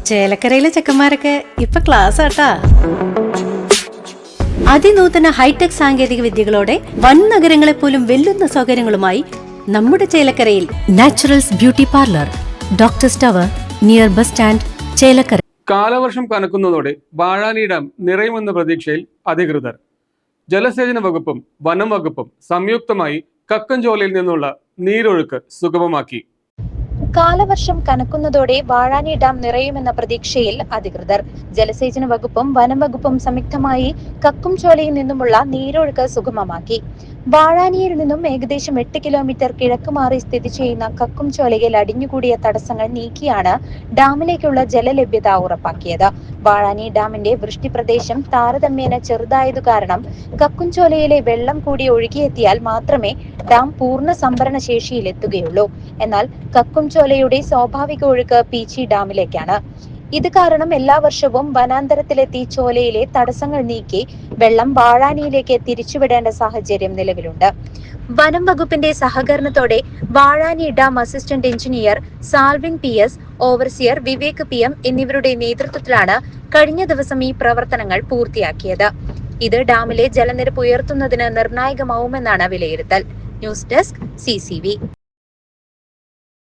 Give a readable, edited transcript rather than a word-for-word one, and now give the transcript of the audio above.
ചേലക്കരയിലെ ചെക്കന്മാരൊക്കെ ഇപ്പൊ ക്ലാസ് ആട്ടാ. അതിനൂതന ഹൈടെക് സാങ്കേതിക വിദ്യകളോടെ വൻ നഗരങ്ങളെ പോലും വെല്ലുന്ന സൗകര്യങ്ങളുമായി നമ്മുടെ ചേലക്കരയിൽ Naturals beauty parlour, doctors tower, near bus stand, Chelakkara. കാലവർഷം കനക്കുന്നതോടെ വാഴാനി ഡാം നിറയുമെന്ന പ്രതീക്ഷയിൽ അധികൃതർ. ജലസേചന വകുപ്പും വനം വകുപ്പും സംയുക്തമായി കക്കഞ്ചോലയിൽ നിന്നുള്ള നീരൊഴുക്ക് സുഗമമാക്കി. കാലവർഷം കനക്കുന്നതോടെ വാഴാനി ഡാം നിറയുമെന്ന പ്രതീക്ഷയിൽ അധികൃതർ. ജലസേചന വകുപ്പും വനം വകുപ്പും സംയുക്തമായി കക്കുംചോലയിൽ നിന്നുമുള്ള നീരൊഴുക്ക് സുഗമമാക്കി. വാഴാനിയിൽ നിന്നും ഏകദേശം 8 കിലോമീറ്റർ കിഴക്ക് മാറി സ്ഥിതി ചെയ്യുന്ന കക്കുംചോലയിൽ അടിഞ്ഞുകൂടിയ തടസ്സങ്ങൾ നീക്കിയാണ് ഡാമിലേക്കുള്ള ജലലഭ്യത ഉറപ്പാക്കിയത്. വാഴാനി ഡാമിന്റെ വൃഷ്ടിപ്രദേശം താരതമ്യേന ചെറുതായതു കാരണം കക്കുംചോലയിലെ വെള്ളം കൂടി ഒഴുകിയെത്തിയാൽ മാത്രമേ ഡാം പൂർണ്ണ സംഭരണ ശേഷിയിൽ എത്തുകയുള്ളൂ. എന്നാൽ കക്കുംചോലയുടെ സ്വാഭാവിക ഒഴുക്ക് പീച്ചി ഡാമിലേക്കാണ്. ഇത് കാരണം എല്ലാ വർഷവും വനാന്തരത്തിലെത്തി ചോലയിലെ തടസ്സങ്ങൾ നീക്കി വെള്ളം വാഴാനിയിലേക്ക് തിരിച്ചുവിടേണ്ട സാഹചര്യം നിലവിലുണ്ട്. വനം വകുപ്പിന്റെ സഹകരണത്തോടെ Vazhani dam assistant engineer Salvin PS, overseer Vivek PM എന്നിവരുടെ നേതൃത്വത്തിലാണ് കഴിഞ്ഞ ദിവസം ഈ പ്രവർത്തനങ്ങൾ പൂർത്തിയാക്കിയത്. ഇത് ഡാമിലെ ജലനിരപ്പ് ഉയർത്തുന്നതിന് നിർണായകമാവുമെന്നാണ് വിലയിരുത്തൽ. News desk CCV.